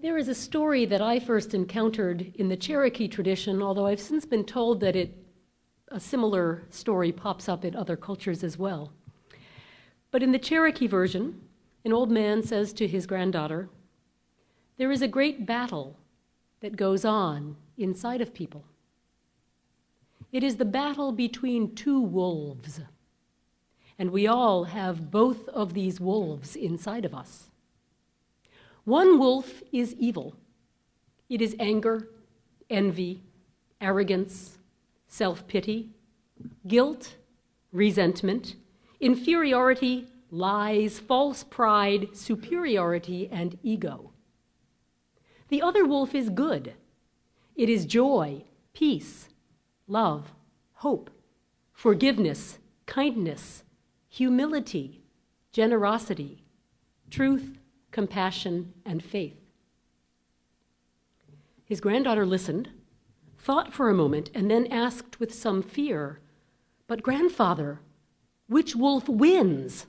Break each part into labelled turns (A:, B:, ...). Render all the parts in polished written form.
A: There is a story that I first encountered in the Cherokee tradition, although I've since been told that a similar story pops up in other cultures as well. But in the Cherokee version, an old man says to his granddaughter, "There is a great battle that goes on inside of people. It is the battle between two wolves, and we all have both of these wolves inside of us. One wolf is evil. It is anger, envy, arrogance, self-pity, guilt, resentment, inferiority, lies, false pride, superiority, and ego. The other wolf is good. It is joy, peace, love, hope, forgiveness, kindness, humility, generosity, truth, compassion, and faith." His granddaughter listened, thought for a moment, and then asked with some fear, "But grandfather, which wolf wins?"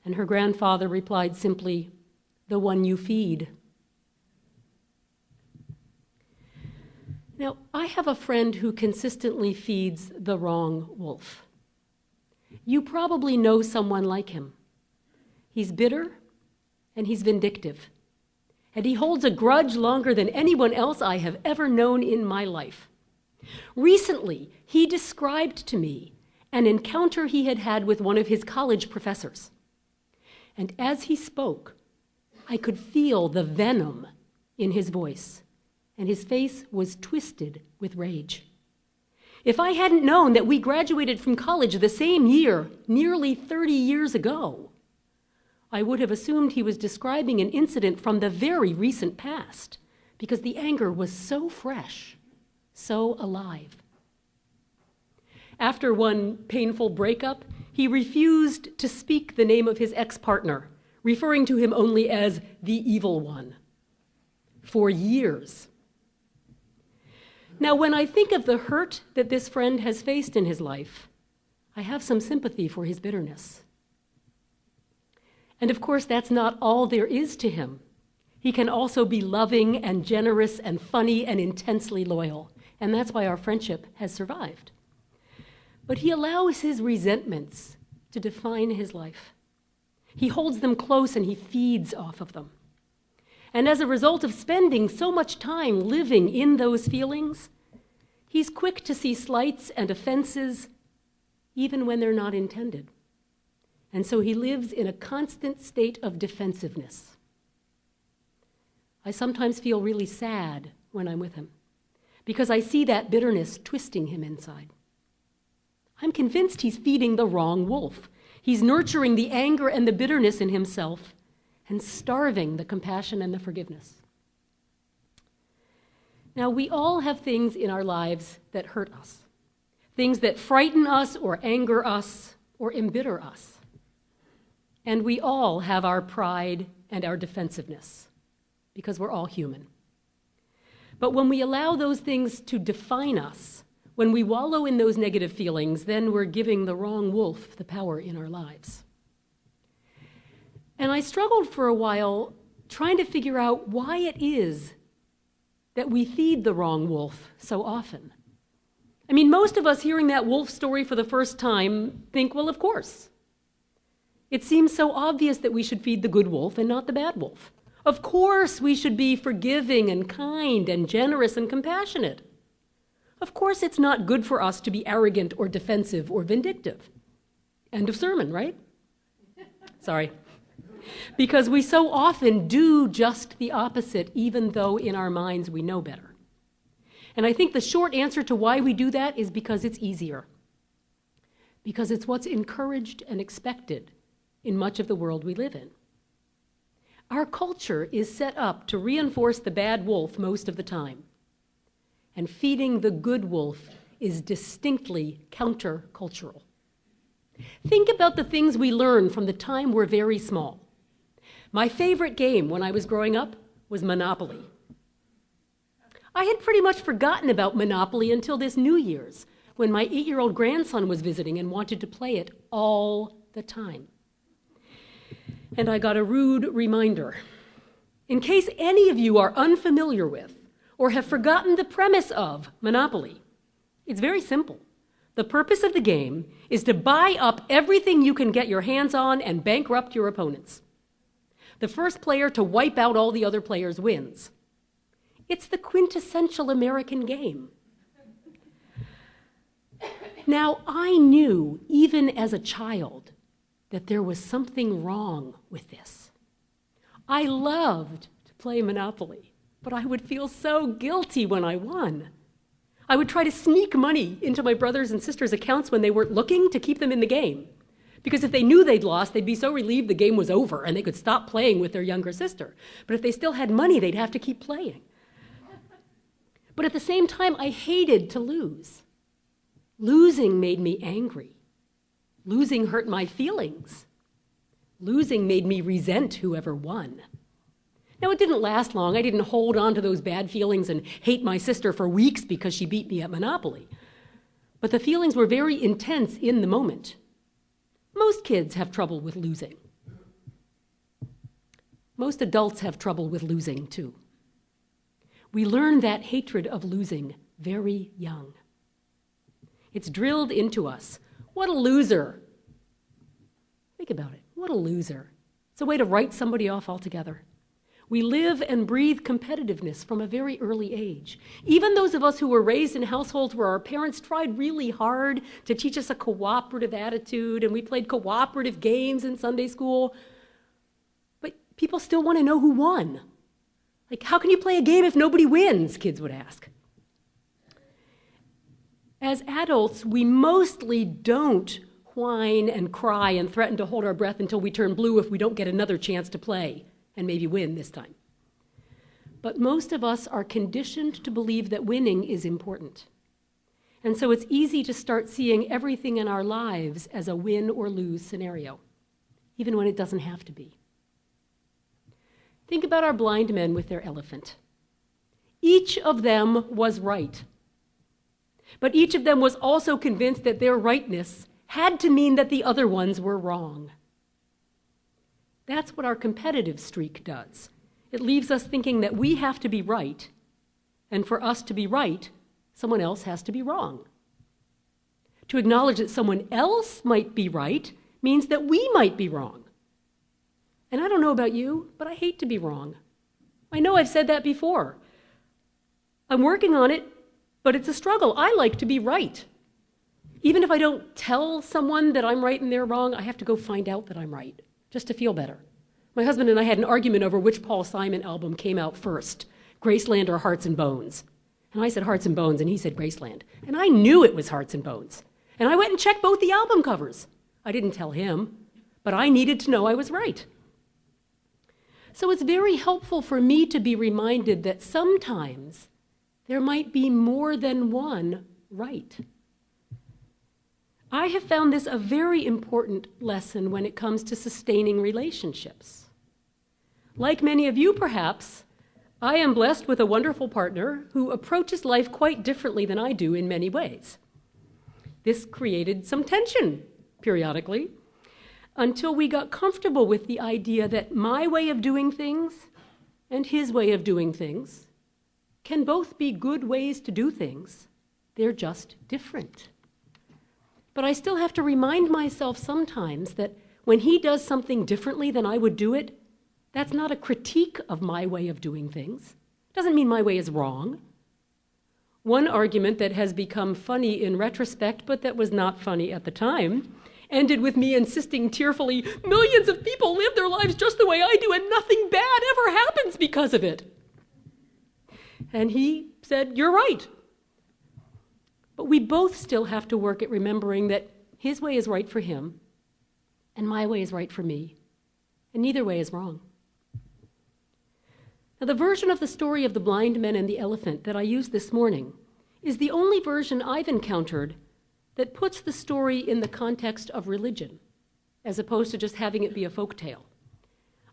A: And her grandfather replied simply, "The one you feed." Now, I have a friend who consistently feeds the wrong wolf. You probably know someone like him. He's bitter and he's vindictive, and he holds a grudge longer than anyone else I have ever known in my life. Recently, he described to me an encounter he had had with one of his college professors. And as he spoke, I could feel the venom in his voice, and his face was twisted with rage. If I hadn't known that we graduated from college the same year, nearly 30 years ago, I would have assumed he was describing an incident from the very recent past, because the anger was so fresh, so alive. After one painful breakup, he refused to speak the name of his ex-partner, referring to him only as the evil one, for years. Now, when I think of the hurt that this friend has faced in his life, I have some sympathy for his bitterness. And of course, that's not all there is to him. He can also be loving and generous and funny and intensely loyal, and that's why our friendship has survived. But he allows his resentments to define his life. He holds them close and he feeds off of them. And as a result of spending so much time living in those feelings, he's quick to see slights and offenses even when they're not intended. And so he lives in a constant state of defensiveness. I sometimes feel really sad when I'm with him because I see that bitterness twisting him inside. I'm convinced he's feeding the wrong wolf. He's nurturing the anger and the bitterness in himself and starving the compassion and the forgiveness. Now, we all have things in our lives that hurt us, things that frighten us or anger us or embitter us. And we all have our pride and our defensiveness because we're all human. But when we allow those things to define us, when we wallow in those negative feelings, then we're giving the wrong wolf the power in our lives. And I struggled for a while trying to figure out why it is that we feed the wrong wolf so often. I mean, most of us hearing that wolf story for the first time think, well, of course. It seems so obvious that we should feed the good wolf and not the bad wolf. Of course, we should be forgiving and kind and generous and compassionate. Of course, it's not good for us to be arrogant or defensive or vindictive. End of sermon, right? Sorry. Because we so often do just the opposite, even though in our minds we know better. And I think the short answer to why we do that is because it's easier. Because it's what's encouraged and expected in much of the world we live in. Our culture is set up to reinforce the bad wolf most of the time. And feeding the good wolf is distinctly countercultural. Think about the things we learn from the time we're very small. My favorite game when I was growing up was Monopoly. I had pretty much forgotten about Monopoly until this New Year's, when my 8-year-old grandson was visiting and wanted to play it all the time. And I got a rude reminder. In case any of you are unfamiliar with or have forgotten the premise of Monopoly, it's very simple. The purpose of the game is to buy up everything you can get your hands on and bankrupt your opponents. The first player to wipe out all the other players wins. It's the quintessential American game. Now, I knew, even as a child, that there was something wrong with this. I loved to play Monopoly, but I would feel so guilty when I won. I would try to sneak money into my brothers' and sisters' accounts when they weren't looking to keep them in the game. Because if they knew they'd lost, they'd be so relieved the game was over and they could stop playing with their younger sister. But if they still had money, they'd have to keep playing. But at the same time, I hated to lose. Losing made me angry. Losing hurt my feelings. Losing made me resent whoever won. Now, it didn't last long. I didn't hold on to those bad feelings and hate my sister for weeks because she beat me at Monopoly. But the feelings were very intense in the moment. Most kids have trouble with losing. Most adults have trouble with losing, too. We learn that hatred of losing very young. It's drilled into us. What a loser. Think about it. What a loser. It's a way to write somebody off altogether. We live and breathe competitiveness from a very early age. Even those of us who were raised in households where our parents tried really hard to teach us a cooperative attitude, and we played cooperative games in Sunday school, but people still want to know who won. Like, how can you play a game if nobody wins, kids would ask. As adults, we mostly don't whine and cry and threaten to hold our breath until we turn blue if we don't get another chance to play and maybe win this time. But most of us are conditioned to believe that winning is important. And so it's easy to start seeing everything in our lives as a win or lose scenario, even when it doesn't have to be. Think about our blind men with their elephant. Each of them was right. But each of them was also convinced that their rightness had to mean that the other ones were wrong. That's what our competitive streak does. It leaves us thinking that we have to be right, and for us to be right, someone else has to be wrong. To acknowledge that someone else might be right means that we might be wrong. And I don't know about you, but I hate to be wrong. I know I've said that before. I'm working on it, but it's a struggle. I like to be right. Even if I don't tell someone that I'm right and they're wrong, I have to go find out that I'm right, just to feel better. My husband and I had an argument over which Paul Simon album came out first, Graceland or Hearts and Bones. And I said Hearts and Bones, and he said Graceland. And I knew it was Hearts and Bones. And I went and checked both the album covers. I didn't tell him, but I needed to know I was right. So it's very helpful for me to be reminded that sometimes there might be more than one right. I have found this a very important lesson when it comes to sustaining relationships. Like many of you, perhaps, I am blessed with a wonderful partner who approaches life quite differently than I do in many ways. This created some tension periodically until we got comfortable with the idea that my way of doing things and his way of doing things can both be good ways to do things. They're just different. But I still have to remind myself sometimes that when he does something differently than I would do it, that's not a critique of my way of doing things. Doesn't mean my way is wrong. One argument that has become funny in retrospect, but that was not funny at the time, ended with me insisting tearfully, millions of people live their lives just the way I do, and nothing bad ever happens because of it. And he said, you're right. But we both still have to work at remembering that his way is right for him, and my way is right for me, and neither way is wrong. Now, the version of the story of the blind men and the elephant that I used this morning is the only version I've encountered that puts the story in the context of religion, as opposed to just having it be a folk tale.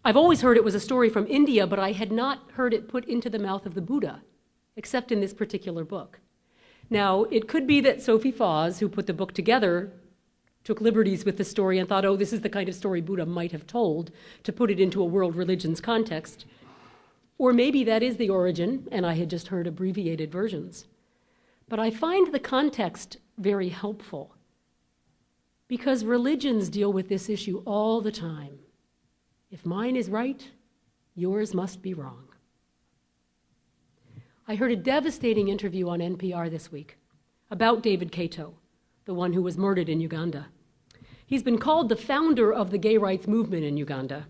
A: I've always heard it was a story from India, but I had not heard it put into the mouth of the Buddha, except in this particular book. Now, it could be that Sophie Foss, who put the book together, took liberties with the story and thought, oh, this is the kind of story Buddha might have told, to put it into a world religions context. Or maybe that is the origin, and I had just heard abbreviated versions. But I find the context very helpful because religions deal with this issue all the time. If mine is right, yours must be wrong. I heard a devastating interview on NPR this week about David Kato, the one who was murdered in Uganda. He's been called the founder of the gay rights movement in Uganda.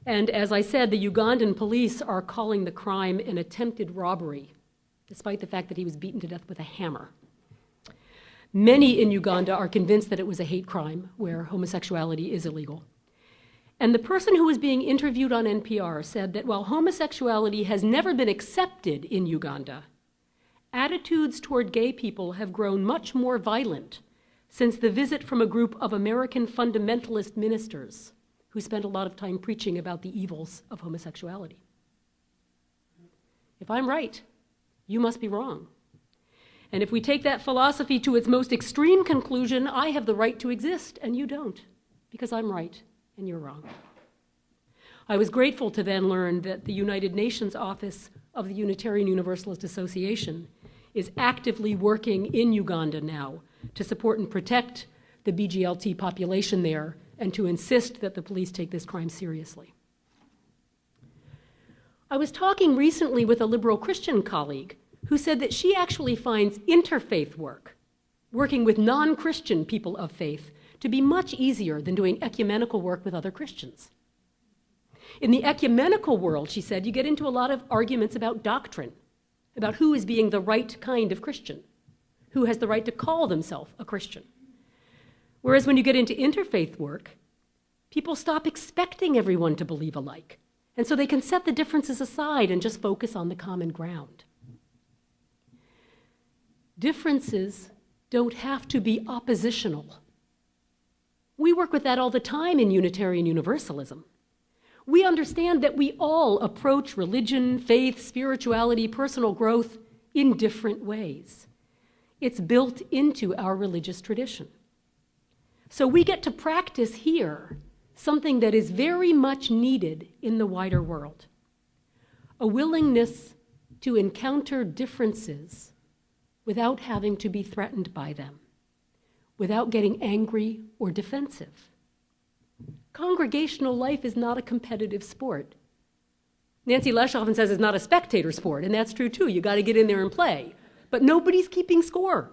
A: And as I said, the Ugandan police are calling the crime an attempted robbery, despite the fact that he was beaten to death with a hammer. Many in Uganda are convinced that it was a hate crime where homosexuality is illegal. And the person who was being interviewed on NPR said that while homosexuality has never been accepted in Uganda, attitudes toward gay people have grown much more violent since the visit from a group of American fundamentalist ministers who spent a lot of time preaching about the evils of homosexuality. If I'm right, you must be wrong. And if we take that philosophy to its most extreme conclusion, I have the right to exist and you don't, because I'm right and you're wrong. I was grateful to then learn that the United Nations Office of the Unitarian Universalist Association is actively working in Uganda now to support and protect the BGLT population there and to insist that the police take this crime seriously. I was talking recently with a liberal Christian colleague who said that she actually finds interfaith work, working with non-Christian people of faith, to be much easier than doing ecumenical work with other Christians. In the ecumenical world, she said, you get into a lot of arguments about doctrine, about who is being the right kind of Christian, who has the right to call themselves a Christian. Whereas when you get into interfaith work, people stop expecting everyone to believe alike. And so they can set the differences aside and just focus on the common ground. Differences don't have to be oppositional. We work with that all the time in Unitarian Universalism. We understand that we all approach religion, faith, spirituality, personal growth in different ways. It's built into our religious tradition. So we get to practice here something that is very much needed in the wider world, a willingness to encounter differences without having to be threatened by them, without getting angry or defensive. Congregational life is not a competitive sport. Nancy Lesh often says it's not a spectator sport, and that's true too. You got to get in there and play, but nobody's keeping score.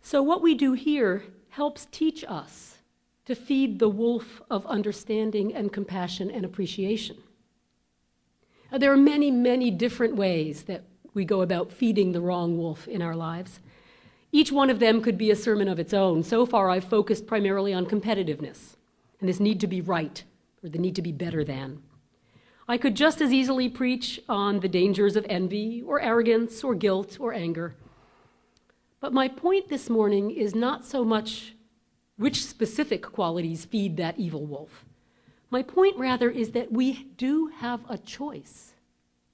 A: So what we do here helps teach us to feed the wolf of understanding and compassion and appreciation. There are many, many different ways that we go about feeding the wrong wolf in our lives. Each one of them could be a sermon of its own. So far, I've focused primarily on competitiveness and this need to be right, or the need to be better than. I could just as easily preach on the dangers of envy or arrogance or guilt or anger. But my point this morning is not so much which specific qualities feed that evil wolf. My point rather is that we do have a choice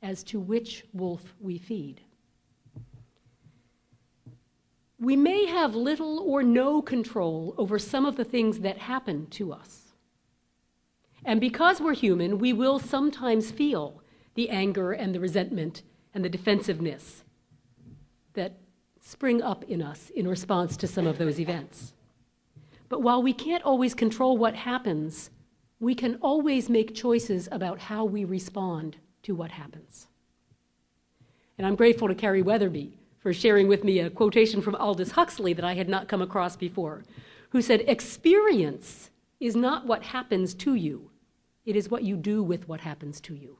A: as to which wolf we feed. We may have little or no control over some of the things that happen to us. And because we're human, we will sometimes feel the anger and the resentment and the defensiveness that spring up in us in response to some of those events. But while we can't always control what happens, we can always make choices about how we respond to what happens. And I'm grateful to Carrie Weatherby for sharing with me a quotation from Aldous Huxley that I had not come across before, who said, "Experience is not what happens to you, it is what you do with what happens to you."